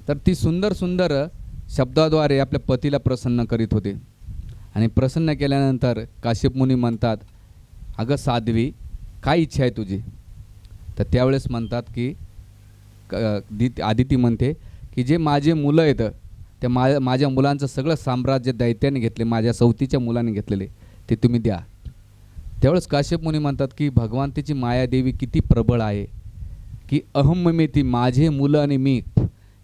तर ती सुंदर सुंदर शब्दाद्वारे आपल्या पतीला प्रसन्न करीत होते. आणि प्रसन्न केल्यानंतर काश्यप मुनी म्हणतात, अगं साध्वी, काय इच्छा आहे तुझी? तर त्यावेळेस म्हणतात की आदिती म्हणते की जे माझे मुलं आहेत ते माझ्या मुलांचं सगळं साम्राज्य दैत्याने घेतले, माझ्या सवतीच्या मुलाने घेतलेले, ते तुम्ही द्या. त्यावेळेस काश्यप मुनी म्हणतात की भगवान तिची मायादेवी किती प्रबळ आहे, की अहममेती माझे मुलं आणि मी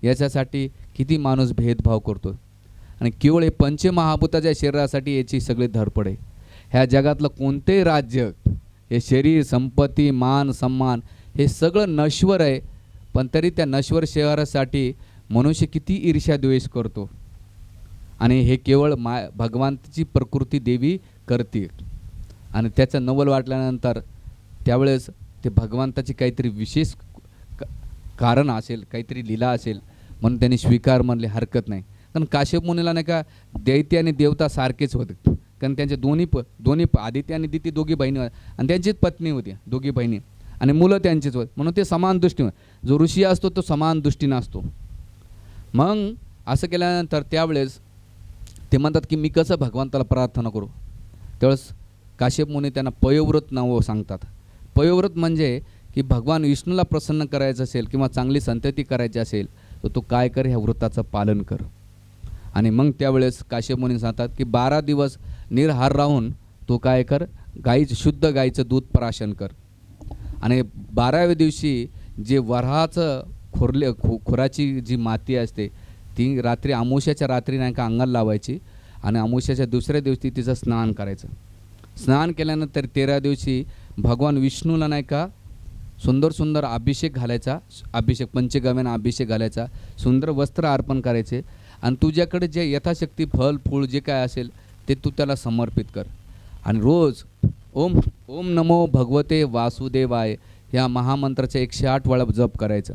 याच्यासाठी किती माणूस भेदभाव करतो. आणि केवळ हे पंचमहाभूताच्या शरीरासाठी याची सगळी धडपड आहे. ह्या जगातलं कोणतेही राज्य, हे शरीर, संपत्ती, मान, सन्मान हे सगळं नश्वर आहे, पण तरी त्या नश्वर शहरासाठी मनुष्य किती ईर्ष्या द्वेष करतो. आणि हे केवळ भगवंताची प्रकृती देवी करते. आणि त्याचं नवल वाटल्यानंतर त्यावेळेस ते भगवंताची काहीतरी विशेष कारण असेल, काहीतरी लीला असेल म्हणून त्यांनी स्वीकार म्हणले, हरकत नाही. कारण काश्यप मुनीला नाही का दैत्य आणि देवता सारखेच होते, कारण त्यांचे दोन्ही आदित्य आणि दिती दोघी बहिणी आणि त्यांचीच पत्नी होती, दोघी बहिणी, आणि मुलं त्यांचीच होत, म्हणून ते समान दृष्टीने, जो ऋषी असतो तो समान दृष्टीने असतो. मग असं केल्यानंतर त्यावेळेस ते म्हणतात की मी कसं भगवंताला प्रार्थना करू. त्यावेळेस काश्यप मुनी त्यांना पयोव्रत नाव सांगतात. पयोव्रत म्हणजे की भगवान विष्णूला प्रसन्न करायचं असेल किंवा चांगली संतती करायची असेल तर तू काय कर, ह्या व्रताचं पालन कर. आणि मग त्यावेळेस काश्यप मुनी सांगतात की 12 दिवस निराहार राहून तू काय कर, शुद्ध गाईचं दूध प्राशन कर. आणि 12व्या दिवशी जे वऱ्हाचं खुराची जी माती असते ती रात्री अमावस्याच्या रात्री नाही का अंगाला लावायची आणि अमावस्याच्या दुसऱ्या दिवशी तिचं स्नान करायचं. स्नान केल्यानंतर 13व्या दिवशी भगवान विष्णूला नाही का सुंदर सुंदर अभिषेक घालायचा, पंचगव्यानं अभिषेक घालायचा, सुंदर वस्त्र अर्पण करायचे आणि तुझ्याकडे जे यथाशक्ती फळ फूळ जे काय असेल ते तू त्याला समर्पित कर. आणि रोज ओम ओम नमो भगवते वासुदेवाय ह्या महामंत्राचे 108 वेळा जप करायचं.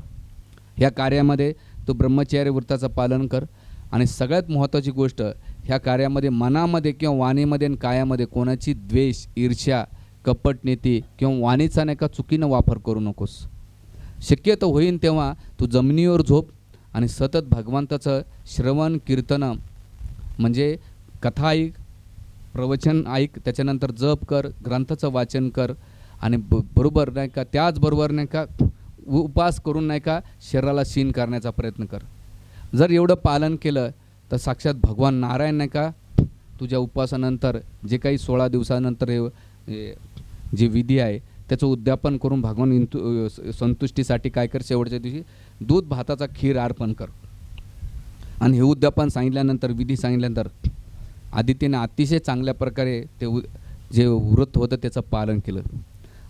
ह्या कार्यामध्ये तू ब्रह्मचर्य व्रताचं पालन कर. आणि सगळ्यात महत्त्वाची गोष्ट, ह्या कार्यामध्ये मनामध्ये किंवा वाणीमध्ये आणि कायामध्ये कोणाची द्वेष, ईर्ष्या, कपटनीती किंवा वाणीचा नाही का चुकीनं वापर करू नकोस. शक्यतो होईन तेव्हा तू जमिनीवर झोप आणि सतत भगवंताचं श्रवण कीर्तन म्हणजे कथा ऐक, प्रवचन ऐक, त्याच्यानंतर जप कर, ग्रंथाचं वाचन कर आणि बरोबर नाही का त्याचबरोबर नाही का उपवास करून नाही का शरीराला शीन करण्याचा प्रयत्न कर. जर एवढं पालन केलं तर साक्षात भगवान नारायण नाही का तुझ्या उपवासानंतर जे काही 16 दिवसानंतर जे विधी आहे त्याचं उद्यापन करून भगवान संतुष्टीसाठी काय कर, शेवटच्या दिवशी दूध भाताचा खीर अर्पण कर. आणि हे उद्यापन सांगितल्यानंतर, विधी सांगितल्यानंतर आदित्यने अतिशय चांगल्या प्रकारे ते जे व्रत होतं त्याचं पालन केलं.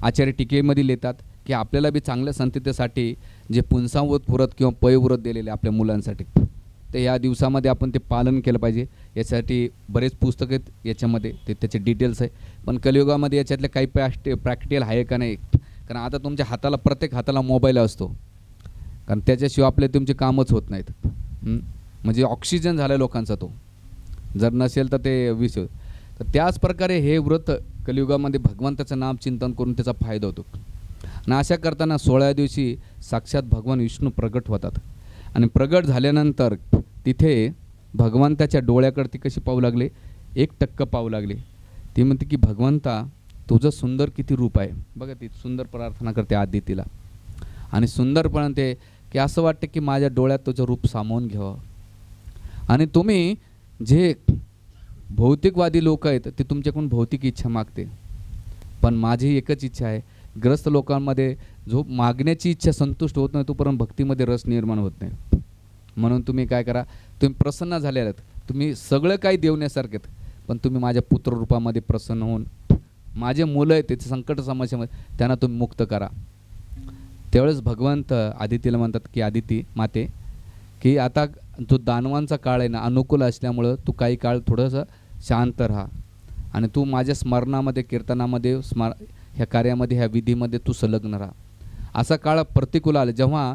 आचार्य टीकेमध्ये लिहितात की आपल्याला बी चांगल्या संततीसाठी जे पुंसाव्रत व्रत किंवा पयोव्रत दिलेले आपल्या मुलांसाठी ते या दिवसामध्ये आपण ते पालन केलं पाहिजे. यासाठी बरेच पुस्तक आहेत, याच्यामध्ये ते त्याचे डिटेल्स आहे. पण कलियुगामध्ये याच्यातले काही प्रॅक्टिकल आहे का नाही, कारण आता तुमच्या हाताला, प्रत्येक हाताला मोबाईल असतो, कारण त्याच्याशिवाय आपले तुमचे कामच होत नाहीत. म्हणजे ऑक्सिजन झाला लोकांचा तो, जर नसेल तर ते विषय. तर त्याच प्रकारे हे व्रत कलियुगामध्ये भगवंताचं नाम चिंतन करून त्याचा फायदा होतो. आणि अशा करताना 16व्या दिवशी साक्षात भगवान विष्णू प्रगट होतात. आणि प्रगट झाल्यानंतर तिथे भगवंताच्या डोळ्याकडे ती कशी पाहू लागले, 1% पाहू लागले. ती म्हणते की भगवंता तुझं सुंदर किती रूप आहे बघा. ती सुंदर प्रार्थना करते आदितीला आणि सुंदरपणे ते की असं वाटतं की माझ्या डोळ्यात तुझं रूप सामावून घ्यावं. आणि तुम्ही जे भौतिकवादी लोक आहेत ते तुमच्याकडून भौतिक इच्छा मागते, पण माझी एकच इच्छा आहे, ग्रस्त लोकांमध्ये जो मागण्याची इच्छा संतुष्ट होत नाही तोपर्यंत भक्तीमध्ये रस निर्माण होत नाही. म्हणून तुम्ही काय करा, तुम्ही प्रसन्न झाले आहेत, तुम्ही सगळं काही देवण्यासारखेत, पण तुम्ही माझ्या पुत्ररूपामध्ये प्रसन्न होऊन माझे मुलं आहेत त्याचे संकट समस्येमध्ये त्यांना तुम्ही मुक्त करा. त्यावेळेस भगवंत आदितीला म्हणतात की आदिती माते की आता जो दानवांचा काळ आहे ना अनुकूल असल्यामुळं तू काही काळ थोडंसं शांत राहा आणि तू माझ्या स्मरणामध्ये, कीर्तनामध्ये, ह्या कार्यामध्ये, ह्या विधीमध्ये तू संलग्न राहा. असा काळ प्रतिकूल आला जेव्हा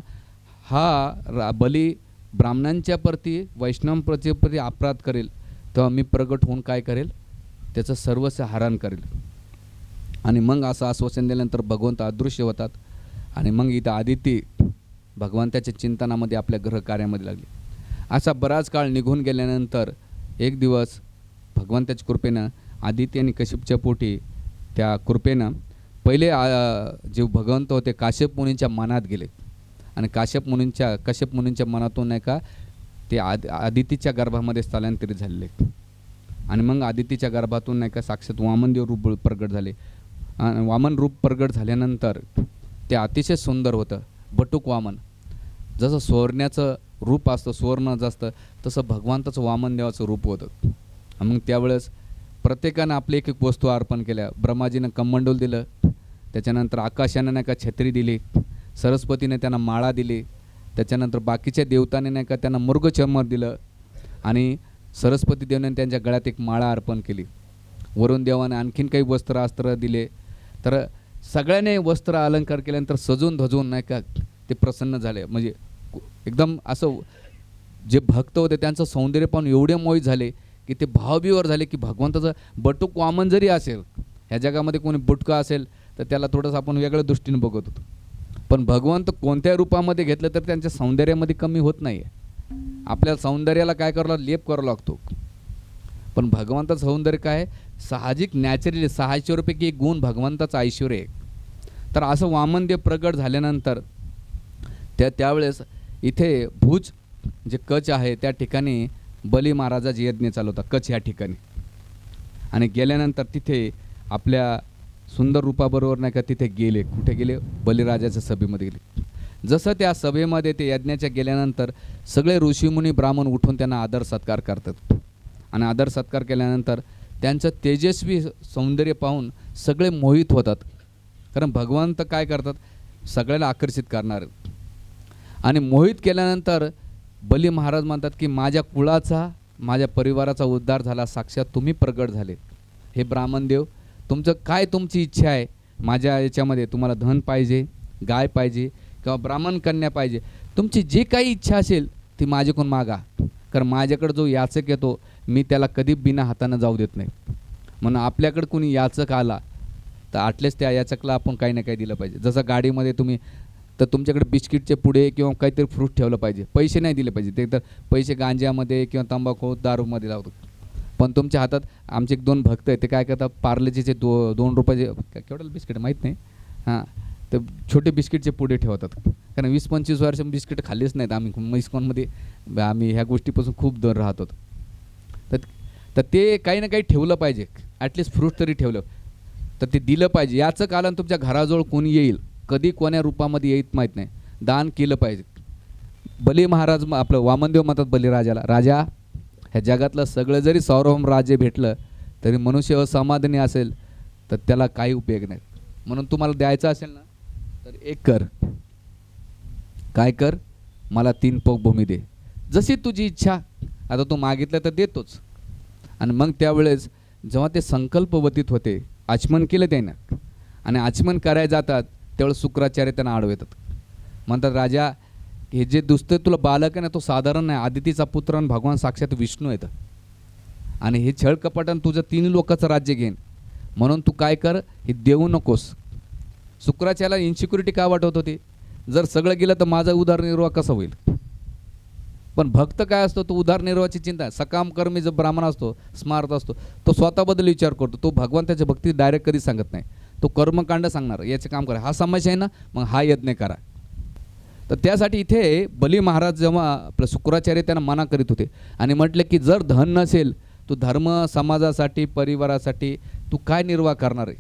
हा बली ब्राह्मणांच्या प्रती, वैष्णवांच्या प्रती अपराध करेल तेव्हा मी प्रगट होऊन काय करेल, त्याचं सर्वस्व हरण करेल. आणि मग असं आश्वासन दिल्यानंतर भगवंत अदृश्य होतात. आणि मग इथं आदिती भगवंताच्या चिंतनामध्ये आपल्या ग्रहकार्यामध्ये लागले. असा बराच काळ निघून गेल्यानंतर एक दिवस भगवंताच्या कृपेनं आदित्य आणि कश्यपच्या पोटी त्या कृपेनं पहिले जे भगवंत होते काश्यप मुनींच्या मनात गेले आणि कश्यप मुनींच्या मनातून नाही का ते आदितीच्या गर्भामध्ये स्थलांतरित झालेले आणि मग आदितीच्या गर्भातून नाही का साक्षात वामनदेव रूप प्रगट झाले. वामन रूप प्रगट झाल्यानंतर ते अतिशय सुंदर होतं. बटुक वामन, जसं सुवर्ण्याचं रूप असतं, सुवर्ण असतं, तसं भगवंताचं वामनदेवाचं रूप होतं. मग त्यावेळेस प्रत्येकानं आपली एक एक वस्तू अर्पण केल्या. ब्रह्माजीनं कमंडूल दिलं, त्याच्यानंतर आकाशानं नाही का छत्री दिली, सरस्वतीने त्यांना माळा दिली, त्याच्यानंतर बाकीच्या देवताने नाही का त्यांना मृगचर्म दिलं आणि सरस्वती देवाने त्यांच्या गळ्यात एक माळा अर्पण केली. वरुण देवाने आणखीन काही अस्त्र दिले. तर सगळ्याने वस्त्र अलंकार केल्यानंतर सजून धजून नाही का ते प्रसन्न झाले. म्हणजे एकदम असं जे भक्त होते त्यांचं सौंदर्य पाहून एवढे मोहित झाले की ते भावविवर झाले की भगवंताचं बटुक वामन जरी असेल, ह्या जगामध्ये कोणी बुटका असेल तर त्याला थोडंसं आपण वेगळ्या दृष्टीने बघत होतो, पण भगवंत कोणत्या रूपामध्ये घेतलं तर त्यांच्या सौंदर्यामध्ये कमी होत नाही आहे. आपल्याला सौंदर्याला काय करावं, लेप करावा लागतो, पण भगवंताचं सौंदर्य काय साहजिक नॅचरली 6 ऐश्वर्यापैकी एक गुण भगवंताचं ऐश्वर्य आहे. तर असं वामनदेव प्रगट झाल्यानंतर त्यावेळेस इथे भुज जे कच्छ आहे त्या ठिकाणी बली महाराजाचा यज्ञ चालू होता, कच्छ ह्या ठिकाणी. आणि गेल्यानंतर तिथे आपल्या सुंदर रूपाबरोबर नाही का तिथे गेले. कुठे गेले? बलिराजाच्या सभेमध्ये गेले. जसं त्या सभेमध्ये ते यज्ञाच्या गेल्यानंतर सगळे ऋषीमुनी ब्राह्मण उठून त्यांना आदर सत्कार करतात आणि आदर सत्कार केल्यानंतर त्यांचं तेजस्वी सौंदर्य पाहून सगळे मोहित होतात. कारण भगवंत काय करतात, सगळ्याला आकर्षित करणार. आणि मोहित केल्यानंतर बली महाराज म्हणतात की माझ्या कुळाचा, माझ्या परिवाराचा उद्धार झाला, साक्षात तुम्ही प्रगट झाले. हे ब्राह्मणदेव, तुमचं काय, तुमची इच्छा आहे, माझ्या याच्यामध्ये तुम्हाला धन पाहिजे, गाय पाहिजे किंवा ब्राह्मण कन्या पाहिजे, तुमची जी काही इच्छा असेल ती माझ्याकडून मागा. कारण माझ्याकडे जो याचक येतो मी त्याला कधी बिना हातानं जाऊ देत नाही. म्हणून आपल्याकडे कोणी याचक आला तर ॲटलिस्ट त्या याचकला आपण काही ना काही दिलं पाहिजे. जसं गाडीमध्ये तुम्ही तर तुमच्याकडे बिस्किटचे पुडे किंवा काहीतरी फ्रूट ठेवलं पाहिजे, पैसे नाही दिले पाहिजे. ते तर पैसे गांज्यामध्ये किंवा तंबाखू दारूमध्ये लावतात. पण तुमच्या हातात आमचे 1-2 भक्त आहेत, ते काय करतात, पार्लेजीचे 2 रुपयाचे केवढं बिस्किट माहीत नाही, हां, तर छोटे बिस्किटचे पुडे ठेवतात. कारण 20-25 वर्ष बिस्किट खाल्लीच नाहीत आम्ही इस्कॉनमध्ये. आम्ही ह्या गोष्टीपासून खूप दूर राहत होतो. तर ते काही ना काही ठेवलं पाहिजे, ॲटलिस्ट फ्रूट तरी ठेवलं तर ते दिलं पाहिजे. याचं कारण तुमच्या घराजवळ कोणी येईल, कधी कोण्या रूपामध्ये येत माहीत नाही, दान केलं पाहिजे. बली महाराज आपलं वामनदेव म्हणतात बलिराजाला, राजा, ह्या जगातलं सगळं जरी सार्वभौम राज्य भेटलं तरी मनुष्य असमाधानी असेल तर त्याला काही उपयोग नाही. म्हणून तुम्हाला द्यायचं असेल ना तर एक कर, काय कर, मला 3 पग भूमी दे, जशी तुझी इच्छा. आता तू मागितलं तर देतोच. आणि मग त्यावेळेस जेव्हा ते संकल्पवतीत होते, आचमन केलं त्यानं आणि आचमन करायला जातात त्यावेळेस शुक्राचार्य त्यांना आडवेतात. म्हणतात, राजा, हे जे दुसतं तुला बालक आहे ना तो साधारण नाही, आदितीचा पुत्र आणि भगवान साक्षात विष्णू येतं आणि हे छळ कपटानं तुझं 3 लोकांचं राज्य घेईन, म्हणून तू काय कर, हे देऊ नकोस. शुक्राचार्याला इन्सिक्युरिटी काय वाटत होती, जर सगळं गेलं तर माझा उदरनिर्वाह कसा होईल. पण भक्त काय असतो, तो उदरनिर्वाहाची चिंता, सकाम कर्मी जो ब्राह्मण असतो, स्मार्थ असतो, तो स्वतःबद्दल विचार करतो. तो भगवंताच्या भक्ती डायरेक्ट कधी सांगत नाही, तो कर्मकांड सांगणार, याचे काम करा, हा समस्या आहे ना, मग हा यज्ञ करा. तर त्यासाठी इथे बली महाराज जेव्हा आपलं शुक्राचार्य त्यांना मना करीत होते आणि म्हटले की जर धन नसेल तू धर्म समाजासाठी परिवारासाठी तू काय निर्वाह करणार आहे.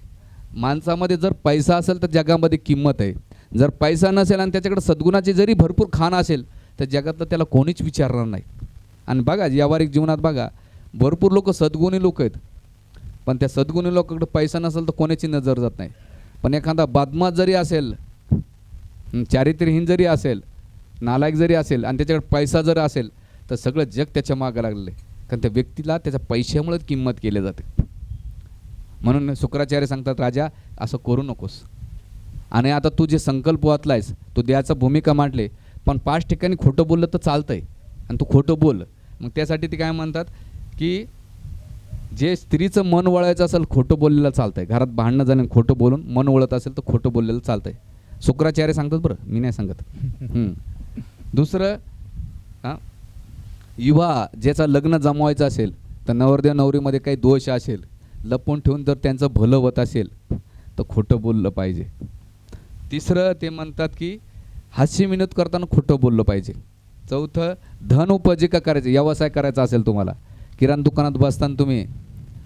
माणसामध्ये जर पैसा असेल तर जगामध्ये किंमत आहे, जर पैसा नसेल आणि त्याच्याकडे सद्गुणाची जरी भरपूर खाण असेल तर जगातलं त्याला कोणीच विचारणार नाही. आणि बघा व्यावहारिक जीवनात बघा भरपूर लोक सद्गुणी लोक आहेत, पण त्या सद्गुणी लोकांकडे पैसा नसेल तर कोणाची नजर जात नाही. पण एखादा बदमाश जरी असेल, चारित्र्यहीन जरी असेल, नालायक जरी असेल आणि त्याच्याकडे पैसा जर असेल तर सगळं जग त्याच्या मागं लागलेलं आहे. कारण त्या व्यक्तीला त्याच्या पैशामुळेच किंमत केली जाते. म्हणून शुक्राचार्य सांगतात, राजा असं करू नकोस. आणि आता तू जे संकल्प वाचलायस, तू द्यायचा भूमिका मांडले, पण 5 ठिकाणी खोटं बोललं तर चालतंय आणि तू खोटं बोल. मग त्यासाठी ते काय म्हणतात की जे स्त्रीचं मन वळायचं असेल खोटं बोललेलं चालतंय. घरात भांडणं झालं खोटं बोलून मन वळत असेल तर खोटं बोललेलं चालतंय. शुक्राचार्य सांगतात बरं, मी नाही सांगत. दुसरं, युवा ज्याचं लग्न जमवायचं असेल तर नवरदेव नवरीमध्ये काही दोष असेल, लपवून ठेवून जर त्यांचं भलं होत असेल तर खोटं बोललं पाहिजे. तिसरं ते म्हणतात की हास्य विनोद करताना खोटं बोललं पाहिजे. चौथं, धन उपजीविका करायची, व्यवसाय करायचा असेल तुम्हाला, किराणा दुकानात बसताना तुम्ही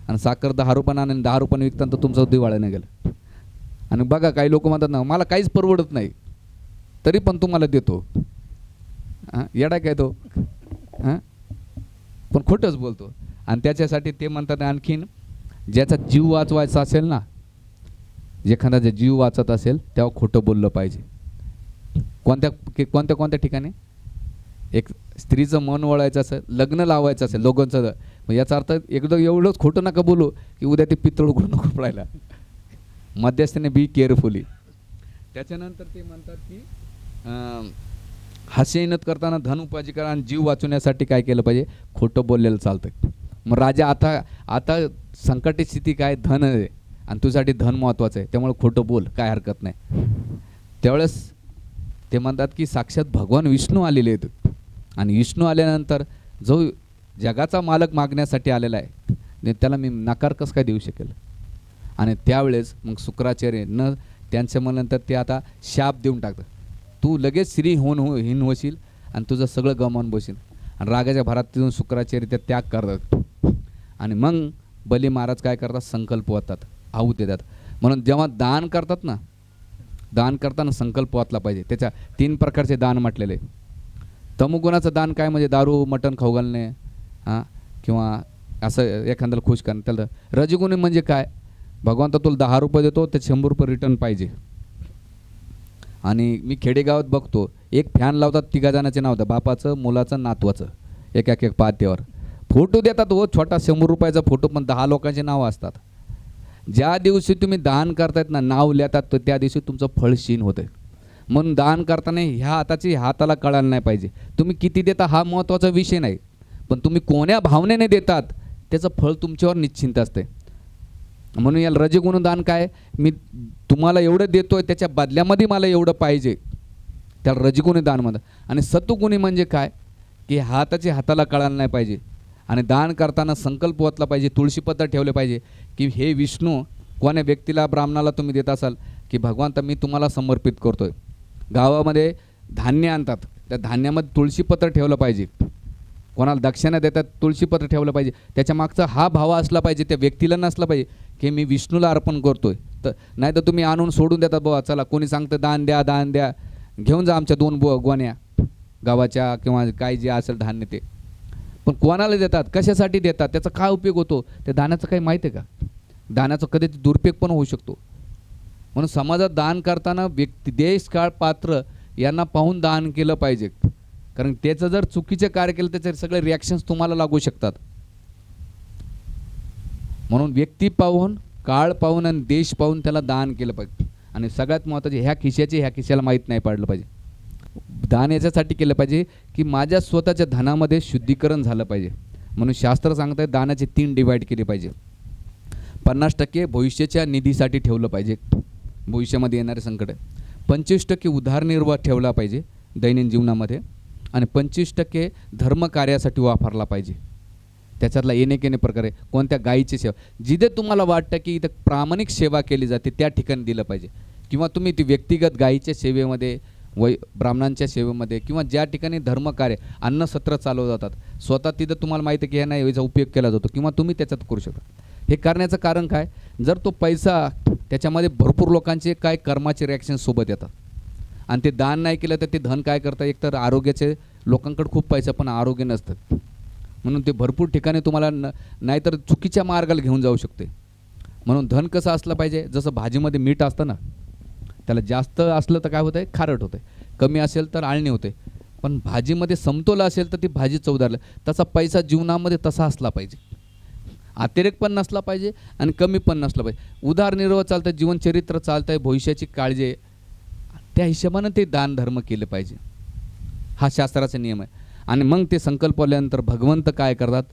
आणि साखर 10 रुपयानं आणि 10 रुपयाने विकताना तर तुमचं दिवाळं नाही गेलं. आणि बघा काही लोक म्हणतात ना मला काहीच परवडत नाही तरी पण तुम्हाला देतो, येडा काय तो, पण खोटंच बोलतो. आणि त्याच्यासाठी ते म्हणतात आणखीन ज्याचा जीव वाचवायचा असेल ना, एखादा जीव वाचत असेल तेव्हा खोटं बोललं पाहिजे. कोणत्या कोणत्या ठिकाणी एक स्त्रीचं मन वळायचं असेल, लग्न लावायचं असेल दोघांचं, मग याचा अर्थ एकदम एवढंच खोटं नका बोलू की उद्या ते पितळ उघडून नको पडायला. मध्यस्थाने बी केअरफुली. त्याच्यानंतर ते म्हणतात की हास्य विनोद करताना धन उपजीविका आणि जीव वाचवण्यासाठी काय केलं पाहिजे, खोटं बोललेलं चालतं. मग राजा आता संकटी स्थिती काय, धन आहे आणि तुझ्यासाठी धन महत्त्वाचं आहे, त्यामुळे खोटं बोल, काय हरकत नाही. त्यावेळेस ते म्हणतात की साक्षात भगवान विष्णू आलेले आहेत आणि विष्णू आल्यानंतर जो जगाचा मालक मागण्यासाठी आलेला आहे त्याला मी नकार कसं काय देऊ शकेल. आणि त्यावेळेस मग शुक्राचार्य त्यांच्या म्हणल्यानंतर ते आता शाप देऊन टाकतात, तू लगेच श्री हीन होशील आणि तुझं सगळं गमावून बसील. आणि रागाच्या भरात तिथून शुक्राचार्य त्या त्याग करतात. आणि मग बली महाराज काय करतात, संकल्प वाचतात, आहुत देतात. म्हणून जेव्हा दान करतात ना, दान करताना संकल्प वाचला पाहिजे. त्याच्या 3 प्रकारचे दान म्हटलेले. तमोगुणाचं दान काय, म्हणजे दारू मटण खाऊ घालणे, किंवा असं एखाद्याला खुश करणं. त्याला रजगुणी म्हणजे काय, भगवंत तुला 10 रुपये देतो ते 100 रुपये रिटर्न पाहिजे. आणि मी खेडेगावात बघतो, एक फॅन लावतात 3 जणांचे नाव होतं, बापाचं, मुलाचं, नातवाचं, एक पात्यावर फोटो देतात. हो छोटा 100 रुपयाचा फोटो, पण 10 लोकांचे नावं असतात. ज्या दिवशी तुम्ही दान करतायत ना, नाव लिहितात, तर त्या दिवशी तुमचं फळ क्षीण होतं. म्हणून दान करताना ह्या हाताला कळायला नाही पाहिजे. तुम्ही किती देता हा महत्त्वाचा विषय नाही, पण तुम्ही कोण्या भावनेने देतात त्याचं फळ तुमच्यावर निश्चिंत असते. म्हणून या रजगुण दान काय, मी तुम्हाला एवढं देतोय त्याच्या बदल्यामध्ये मला एवढं पाहिजे, त्याला रजगुणी दान म्हणतात. आणि सत्वगुणी म्हणजे काय की हाताला कळायला नाही पाहिजे. आणि दान करताना संकल्प वाचला पाहिजे, तुळशीपत्र ठेवले पाहिजे की हे विष्णू, कोण्या व्यक्तीला ब्राह्मणाला तुम्ही देत असाल की भगवंत मी तुम्हाला समर्पित करतोय. गावामध्ये धान्य आणतात, त्या धान्यामध्ये तुळशीपत्र ठेवलं पाहिजे. कोणाला दक्षिणा देतात तुळशीपत्र ठेवलं पाहिजे. त्याच्या मागचा हा भाव असला पाहिजे, त्या व्यक्तीला नसला पाहिजे की मी विष्णूला अर्पण करतोय. तर नाही तर तुम्ही आणून सोडून देतात, बाबा चला कोणी सांगतं दान द्या, घेऊन जा आमच्या 2 गोण्या गावाच्या किंवा काय जे असेल धान्य ते. पण कोणाला देतात, कशासाठी देतात, त्याचा काय उपयोग होतो, त्या दानाचं काही माहिती आहे का. दानाचा कदाचित दुरुपयोग पण होऊ शकतो. म्हणून समाजात दान करताना व्यक्ती, देश, काळ, पात्र यांना पाहून दान केलं पाहिजे. कारण त्याचं जर चुकीचं कार्य केलं त्याचे सगळे रिॲक्शन्स तुम्हाला लागू शकतात. म्हणून व्यक्ती पाहून, काळ पाहून आणि देश पाहून त्याला दान केलं पाहिजे. आणि सगळ्यात महत्त्वाचे, ह्या खिशाला माहीत नाही पडलं पाहिजे. दान याच्यासाठी केलं पाहिजे की माझ्या स्वतःच्या धनामध्ये शुद्धीकरण झालं पाहिजे. म्हणून शास्त्र सांगताय दानाचे 3 डिवाइड केले पाहिजे. 50% भविष्याच्या निधीसाठी ठेवलं पाहिजे, भविष्यामध्ये येणारे संकट. 25% उदारनिर्वाह ठेवला पाहिजे दैनंदिन जीवनामध्ये. आणि 25% धर्मकार्यासाठी वापरला पाहिजे. त्याच्यातला येणे प्रकारे कोणत्या गायीची सेवा, जिथे तुम्हाला वाटतं की इथं प्रामाणिक सेवा केली जाते त्या ठिकाणी दिलं पाहिजे. किंवा तुम्ही ती व्यक्तिगत गायीच्या सेवेमध्ये, ब्राह्मणांच्या सेवेमध्ये, किंवा ज्या ठिकाणी धर्मकार्य, अन्नसत्र चालवलं जातात, स्वतः तिथं तुम्हाला माहिती आहे की ह्या याचा उपयोग केला जातो, किंवा तुम्ही त्याच्यात करू शकता. हे करण्याचं कारण काय, जर तो पैसा त्याच्यामध्ये भरपूर लोकांचे काय कर्माचे रिॲक्शन सोबत येतात. आणि ते दान नाही केलं तर ते धन काय करतं, एकतर आरोग्याचे, लोकांकडे खूप पैसा पण आरोग्य नसतं. म्हणून ते भरपूर ठिकाणी तुम्हाला नाहीतर चुकीच्या मार्गाला घेऊन जाऊ शकते. म्हणून धन कसं असलं पाहिजे, जसं भाजीमध्ये मीठ असतं ना, त्याला जास्त असलं तर काय होतं आहे, खारट होतं आहे, कमी असेल तर आळणी होते. पण भाजीमध्ये समतोल असेल तर ती भाजी चवदार. तसा पैसा जीवनामध्ये तसा असला पाहिजे, अतिरेक पण नसला पाहिजे आणि कमी पण नसला पाहिजे. उदारनिर्वाह चालतं, जीवनचरित्र चालतं आहे, भविष्याची काळजी आहे, त्या हिशोबानं ते दान धर्म केलं पाहिजे. हा शास्त्राचा नियम आहे. आणि मग ते संकल्प आल्यानंतर भगवंत काय करतात,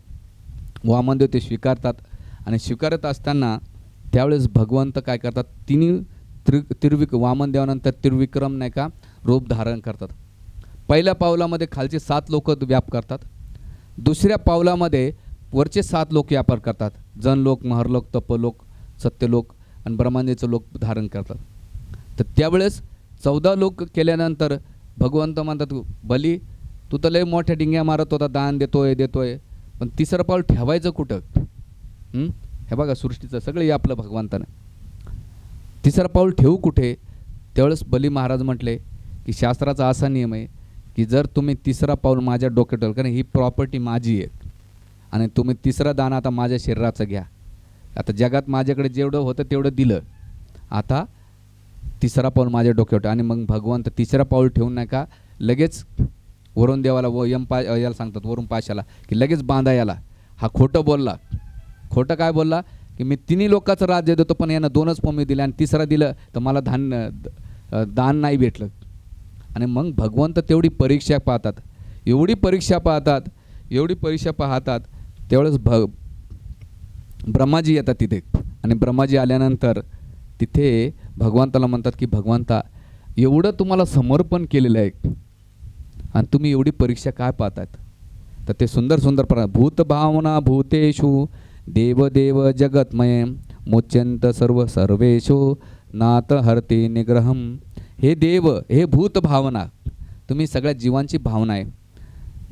वामनदेव ते स्वीकारतात. आणि स्वीकारत असताना त्यावेळेस भगवंत काय करतात, त्रिविक वामन देवानंतर त्रिविक्रम नाही का रूप धारण करतात. पहिल्या पावलामध्ये खालचे 7 लोक व्याप करतात. दुसऱ्या पावलामध्ये वरचे 7 लोक व्यापार करतात. जनलोक, महरलोक, तपलोक, सत्यलोक आणि ब्रह्मांडेचं लोक धारण करतात. तर त्यावेळेस 14 लोक केल्यानंतर भगवंत म्हणतात, बली तू तर लय मोठ्या डिंग्या मारत होता, दान देतोय, पण तिसरं पाऊल ठेवायचं कुठं? हे बघा सृष्टीचं सगळं हे आपलं भगवंतानं. तिसरं पाऊल ठेवू कुठे? त्यावेळेस बली महाराज म्हटले की शास्त्राचा असा नियम आहे की जर तुम्ही तिसरा पाऊल माझ्या डोक्यात ठेवलं, कारण ही प्रॉपर्टी माझी आहे, आणि तुम्ही तिसरं दान आता माझ्या शरीराचं घ्या. आता जगात माझ्याकडे जेवढं होतं तेवढं दिलं, आता तिसरा पाऊल माझ्या डोक्यावर ठेवा. आणि मग भगवंत तिसरा पाऊल ठेवून नाही का लगेच वरुण देवाला याला सांगतात, वरुण पाशाला की लगेच बांधा याला. हा खोटं बोलला. खोटं काय बोलला की मी 3 लोकांचं राज्य देतो, पण यानं 2च पोमी दिले आणि तिसरा दिलं तर मला दान नाही भेटलं. आणि मग भगवंत तेवढी परीक्षा पाहतात, एवढी परीक्षा पाहतात. त्यावेळेस ब्रह्माजी येतात तिथे. आणि ब्रह्माजी आल्यानंतर तिथे भगवंताला म्हणतात की भगवंता एवढं तुम्हाला समर्पण केलेलं आहे आणि तुम्ही एवढी परीक्षा काय पाहतात? तर ते सुंदर भूतभावना भूतेषु देवदेव जगतमय मुच्यंत सर्वेषु नाथ हरते निग्रहम. हे देव, हे भूत भावना, तुम्ही सगळ्या जीवांची भावना आहे.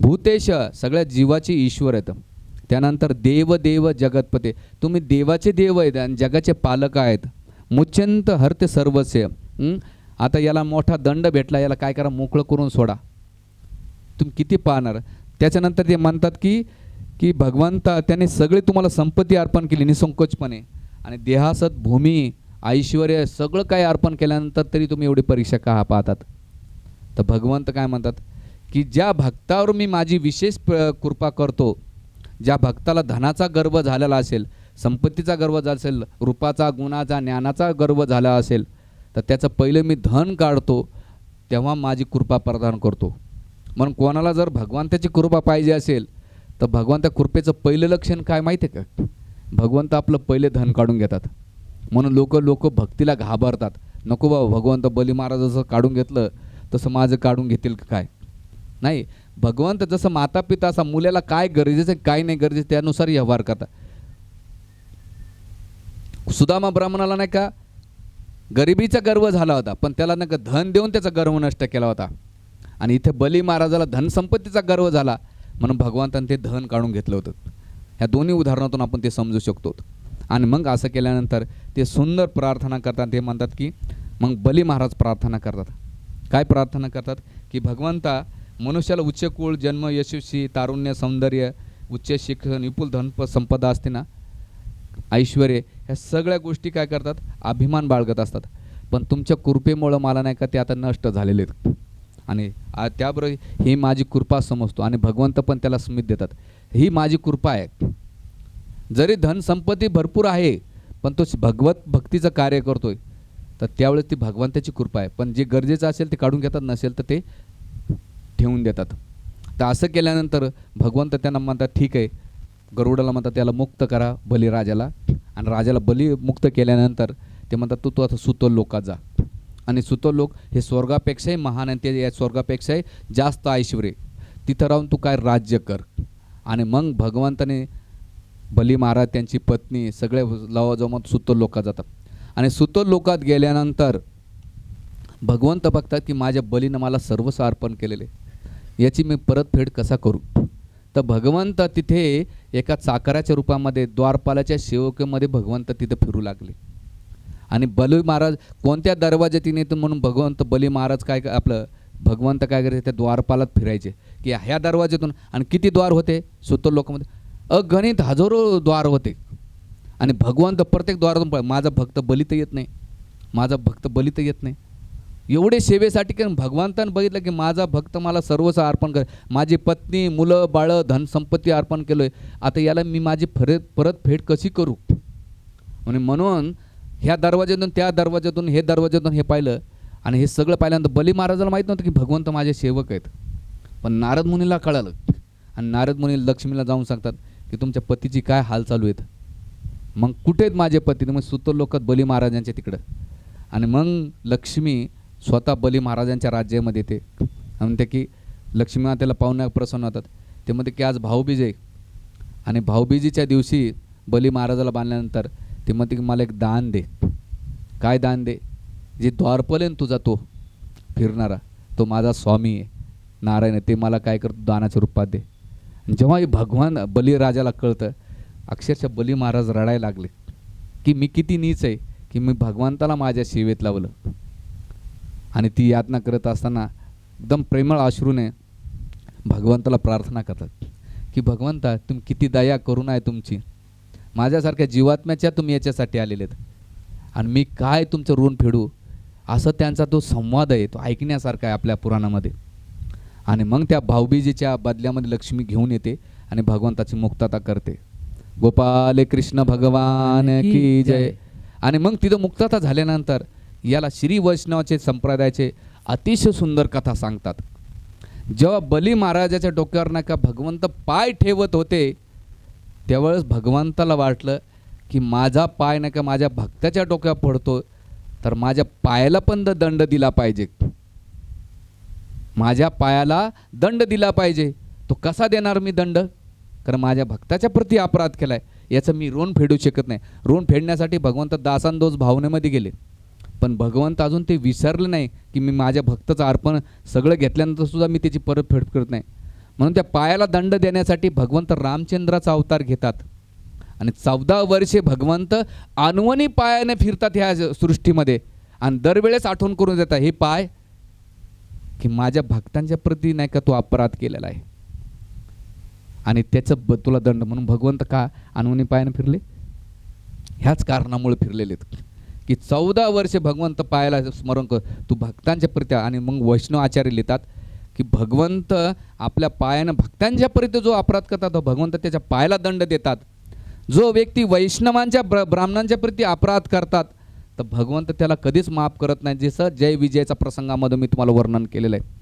भूतेश सगळ्या जीवाची ईश्वर आहेत. त्यानंतर देव जगतपते, तुम्ही देवाचे देव आहेत आणि जगाचे पालक आहेत. मुच्यंत हरते सर्वस्य. आता याला मोठा दंड भेटला, याला काय करा, मोकळं करून सोडा. तुम्ही किती पाहणार? त्याच्यानंतर ते म्हणतात की भगवंता त्याने सगळे तुम्हाला संपत्ती अर्पण केली निसंकोचपणे, आणि देहासत भूमी ऐश्वर्य सगळं काय अर्पण केल्यानंतर तरी तुम्ही एवढी परीक्षा का पाहतात? तर भगवंत काय म्हणतात की ज्या भक्तावर मी माझी विशेष कृपा करतो, ज्या भक्ताला धनाचा गर्व झालेला असेल, संपत्तीचा गर्व झाला असेल, रूपाचा, गुणाचा, ज्ञानाचा गर्व झाला असेल, तर त्याचं पहिलं मी धन काढतो, तेव्हा माझी कृपा प्रदान करतो. म्हणून कोणाला जर भगवंताची कृपा पाहिजे असेल तर भगवंता कृपेचं पहिलं लक्षण काय माहिती आहे का? भगवंत आपलं पहिले धन काढून घेतात. म्हणून लोक भक्तीला घाबरतात. नको बाबा, भगवंत बली महाराज जसं काढून घेतलं तसं माझं काढून घेतील काय? नाही, भगवंत जसं माता पिता असा मुलाला काय गरजेचं काय नाही गरजेचं त्यानुसार व्यवहार करतात. सुदामा ब्राह्मणाला नाही का गरिबीचा गर्व झाला होता, पण त्याला नाही का धन देऊन त्याचा गर्व नष्ट केला होता. आणि इथे बली महाराजाला धनसंपत्तीचा गर्व झाला, म्हणून भगवंताने ते धन काढून घेतलं होतं. ह्या दोन्ही उदाहरणातून आपण ते समजू शकतो. आणि मग असं केल्यानंतर ते सुंदर प्रार्थना करतात. ते म्हणतात की मग बली महाराज प्रार्थना करतात. काय प्रार्थना करतात की भगवंता मनुष्याला उच्च कुळ, जन्म, यशस्वी, तारुण्य, सौंदर्य, उच्च शिक्षण, विपुल धन संपदा असते ना, ऐश्वर्य, ह्या सगळ्या गोष्टी काय करतात, अभिमान बाळगत असतात. पण तुमच्या कृपेमुळं मला नाही का ते आता नष्ट झालेले आहेत. आणि त्याबरोबर ही माझी कृपा समजतो. आणि भगवंत पण त्याला स्मित देतात, ही माझी कृपा आहे. जरी धनसंपत्ती भरपूर आहे पण तो भक्तीचं कार्य करतोय, तर त्यावेळेस ती भगवंताची कृपा आहे. पण जे गरजेचं असेल ते काढून घेतात, नसेल तर ते ठेवून देतात. तर असं केल्यानंतर भगवंत त्यांना म्हणतात ठीक आहे, गरुडाला म्हणतात त्याला मुक्त करा बलीराजाला. आणि राजाला बली मुक्त केल्यानंतर ते म्हणतात तू आता सुतोल लोकात जा. आणि सुतोल लोक हे स्वर्गापेक्षाही महान आहे, ते या स्वर्गापेक्षाही जास्त ऐश्वर्य, तिथं राहून तू काय राज्य कर. आणि मग भगवंताने बली महाराज, त्यांची पत्नी, सगळे लवाजमत सुतोल लोकात जातात. आणि सुतोल लोकात गेल्यानंतर भगवंत बघतात की माझ्या बलीनं मला सर्वस्व अर्पण केलेले, याची मी परतफेड कसा करू. तर भगवंत तिथे एका चाकराच्या रूपामध्ये द्वारपालाच्या सेवकेमध्ये भगवंत तिथे फिरू लागले. आणि बली महाराज कोणत्या दरवाज्यातून येतो म्हणून भगवंत बली महाराज काय आपलं भगवंत काय करायचे, त्या द्वारपालात फिरायचे की ह्या दरवाज्यातून. आणि किती द्वार होते सुतोल लोकांमध्ये? अगणित हजारो द्वार होते. आणि भगवंत प्रत्येक द्वारातून माझा भक्त बली तर येत नाही, माझा भक्त बली तर येत नाही. एवढे सेवेसाठी कारण भगवंतानं बघितलं की माझा भक्त मला सर्वस्व अर्पण कर, माझी पत्नी, मुलं, बाळं, धनसंपत्ती अर्पण केलं आहे, आता याला मी माझी परतफेड कशी करू. म्हणून ह्या दरवाज्यातून त्या दरवाज्यातून हे दरवाज्यातून हे पाहिलं. आणि हे सगळं पाहिल्यानंतर बली महाराजाला माहीत नव्हतं की भगवंत माझे सेवक आहेत. पण नारद मुनीला कळालं. आणि नारद मुनी लक्ष्मीला जाऊन सांगतात की तुमच्या पतीची काय हाल चालू आहेत. मग कुठे आहेत माझे पती? मग सुतोल लोकात बली महाराजांच्या तिकडं. आणि मग लक्ष्मी स्वतः बली महाराजांच्या राज्यामध्ये येते आणि म्हणते की लक्ष्मी मातेला पाहुण्या प्रसन्न होतात. ते म्हणते की आज भाऊबीज आहे आणि भाऊबीजीच्या दिवशी बली महाराजाला बांधल्यानंतर ते म्हणते की मला एक दान दे. काय दान दे? जे द्वारपाल आहे ना तुझा तो फिरणारा, तो माझा स्वामी आहे नारायण आहे, ते मला काय करतो दानाच्या रूपात दे. जेव्हा हे भगवान बलीराजाला कळतं, अक्षरशः बली महाराज रडायला लागले की मी किती नीच आहे की मी भगवंताला माझ्या सेवेत लावलं. आणि ती यातना करत असताना एकदम प्रेमळ अश्रूने भगवंताला प्रार्थना करतात की भगवंता तुम्ही किती दया करुणा आहे तुमची, माझ्यासारख्या जीवात्म्याच्या तुम्ही याच्यासाठी आलेले आहेत आणि मी काय तुमचं ऋण फेडू. असं त्यांचा तो संवाद आहे, तो ऐकण्यासारखा आहे आपल्या पुराणामध्ये. आणि मग त्या भाऊबीजेच्या बदल्यामध्ये लक्ष्मी घेऊन येते आणि भगवंताची मुक्तता करते. गोपाल कृष्ण भगवान की जय. आणि मग तिथं मुक्तता झाल्यानंतर याला श्री वैष्णवाचे संप्रदायाचे अतिशय सुंदर कथा सांगतात. जेव्हा बली महाराजाच्या डोक्यावर नाही का भगवंत पाय ठेवत होते, त्यावेळेस भगवंताला वाटलं की माझा पाय नाही का माझ्या भक्ताच्या डोक्यावर पडतो, तर माझ्या पायाला पण दंड दिला पाहिजे, माझ्या पायाला दंड दिला पाहिजे. तो कसा देणार मी दंड? कारण माझ्या भक्ताच्या प्रती अपराध केलाय, याचं मी ऋण फेडू शकत नाही. ऋण फेडण्यासाठी भगवंत दासांदोष भावनेमध्ये गेले, पण भगवंत अजून ते विसरले नाही की मी माझ्या भक्ताचं अर्पण सगळं घेतल्यानंतर सुद्धा मी त्याची परतफेड करत नाही. म्हणून त्या पायाला दंड देण्यासाठी भगवंत रामचंद्राचा अवतार घेतात आणि 14 वर्षे भगवंत अनवनी पायाने फिरतात ह्या सृष्टीमध्ये आणि दरवेळेस आठवण करून देतात हे पाय की माझ्या भक्तांच्या प्रती नाही का तो अपराध केलेला आहे आणि त्याचं तुला दंड. म्हणून भगवंत का अनवनी पायाने फिरले? ह्याच कारणामुळे फिरलेले की 14 वर्षे भगवंत पायाला स्मरण कर तू भक्तांच्या प्रती. आणि मग वैष्णव आचार्य लिहितात की भगवंत आपल्या पायानं भक्तांच्या प्रती जो अपराध करतात तो भगवंत त्याच्या पायाला दंड देतात. जो व्यक्ती वैष्णवांच्या ब्राह्मणांच्या प्रती अपराध करतात तर भगवंत त्याला कधीच माफ करत नाही. जसं जय विजयचा प्रसंगामध्ये मी तुम्हाला वर्णन केलेलं आहे.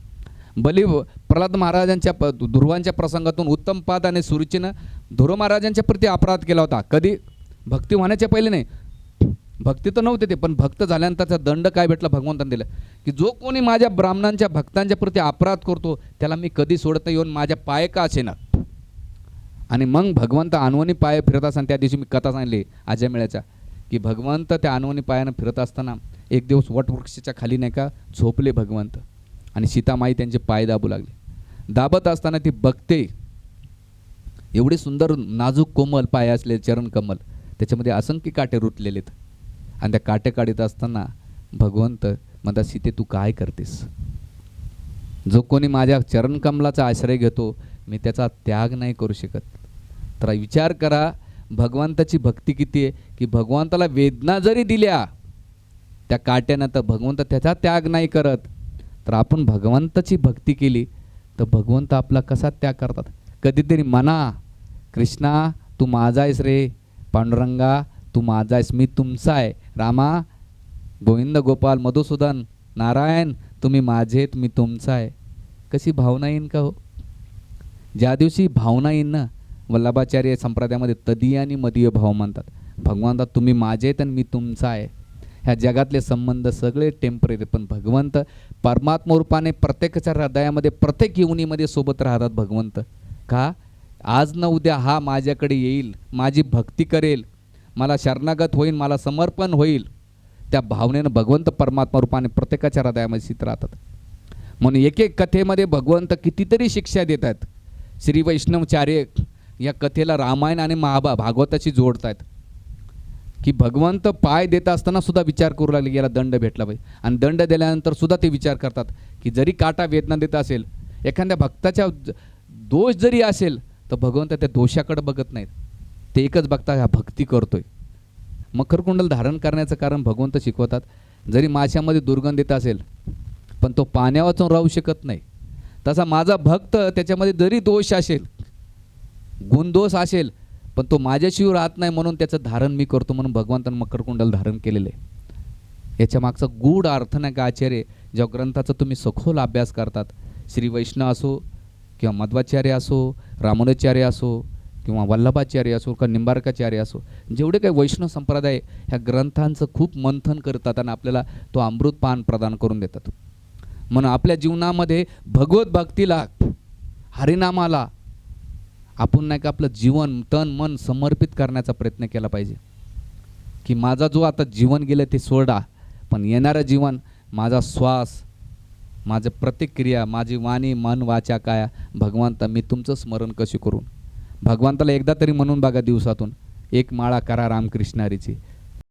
बली प्रल्हाद महाराजांच्या ध्रुवांच्या प्रसंगातून उत्तमपाद आणि सुरुचीनं ध्रुव महाराजांच्या प्रती अपराध केला होता. कधी भक्ती होण्याच्या पहिले नाही, भक्ती तर नव्हते ते, पण भक्त झाल्यानंतर त्याचा दंड काय भेटला भगवंताने दिला की जो कोणी माझ्या ब्राह्मणांच्या भक्तांच्या प्रती अपराध करतो त्याला मी कधी सोडत नाही, येऊन माझ्या पाय का असेना. आणि मग भगवंत अनवनी पाय फिरत असताना त्या दिवशी मी कथा सांगली अजमेळ्याच्या की भगवंत त्या अनवनी पायानं फिरत असताना एक दिवस वटवृक्षाच्या खाली नाही का झोपले भगवंत आणि सीतामाई त्यांचे पाय दाबू लागले. दाबत असताना ती बघते एवढे सुंदर नाजूक कोमल पाय असले चरण कमल, त्याच्यामध्ये असंख्य काटे रुतलेले आहेत आणि त्या काटे काढीत असताना भगवंत म्हणतात सीते तू काय करतेस? जो कोणी माझ्या चरणकमलाचा आश्रय घेतो मी त्याचा त्याग नाही करू शकत. तर विचार करा भगवंताची भक्ती किती आहे की भगवंताला वेदना जरी दिल्या त्या काट्यानं तर भगवंत त्याचा त्याग नाही करत. तर आपण भगवंताची भक्ती केली तर भगवंत आपला कसा त्याग करतात. कधीतरी म्हणा कृष्णा तू माझा आहेस रे, पांडुरंगा तू माझा आहेस, मी तुमचा आहे, रामा गोविंद गोपाल मधुसूदन नारायण तुम्ही माझेत मी तुमचा आहे. कशी भावना येईन का हो? ज्या दिवशी भावना येईन ना, वल्लभाचार्य संप्रदायामध्ये तदीय आणि मदीय भाव म्हणतात. भगवंता तुम्ही माझेत आणि मी तुमचा आहे. ह्या जगातले संबंध सगळे टेम्पररी, पण भगवंत परमात्मा रूपाने प्रत्येकाच्या हृदयामध्ये प्रत्येक योनीमध्ये सोबत राहतात भगवंत. का? आज न उद्या हा माझ्याकडे येईल, माझी भक्ती करेल, मला शरणागत होईल, मला समर्पण होईल, त्या भावनेनं भगवंत परमात्मा रूपाने प्रत्येकाच्या हृदयामध्ये स्थित राहतात. म्हणून एक एक कथेमध्ये भगवंत कितीतरी शिक्षा देतात. श्री वैष्णवचार्य या कथेला रामायण आणि भागवताशी जोडतात की भगवंत पाय देत असताना सुद्धा विचार करू लागले की याला दंड भेटला पाहिजे आणि दंड दिल्यानंतर सुद्धा ते विचार करतात की जरी काटा वेदना देत असेल, एखाद्या भक्ताच्या दोष जरी असेल तर भगवंत त्या दोषाकडे बघत नाहीत, ते एकच बघता हा भक्ती करतोय. मकरकुंडल धारण करण्याचं कारण भगवंत शिकवतात जरी माशामध्ये दुर्गंध येत असेल पण तो पाण्यावाचून राहू शकत नाही, तसा माझा भक्त त्याच्यामध्ये जरी दोष असेल, गुणदोष असेल, पण तो माझ्याशिवाय राहत नाही म्हणून त्याचं धारण मी करतो. म्हणून भगवंतानं मकरकुंडल धारण केलेलं आहे. याच्या मागचा गूढ अर्थ नाही का आचार्य ज्या ग्रंथाचा तुम्ही सखोल अभ्यास करतात, श्री वैष्णव असो किंवा मध्वाचार्य असो, रामानुजाचार्य असो किंवा वल्लभाचार्य असो का निंबार्काचार्य असो, जेवढे काही वैष्णव संप्रदाय ह्या ग्रंथांचं खूप मंथन करतात आणि आपल्याला तो अमृतपान प्रदान करून देतात. म्हणून आपल्या जीवनामध्ये भगवत भक्तीला, हरिनामाला आपण नाही का आपलं जीवन तन मन समर्पित करण्याचा प्रयत्न केला पाहिजे. की माझा जो आता जीवन गेलं ते सोडा, पण येणारं जीवन, माझा श्वास, माझं प्रतिक्रिया, माझी वाणी मन वाचा काय, भगवंता मी तुमचं स्मरण कशी करून. भगवंताला एकदा तरी म्हणून बघा दिवसातून, एक माळा करा रामकृष्णारीची.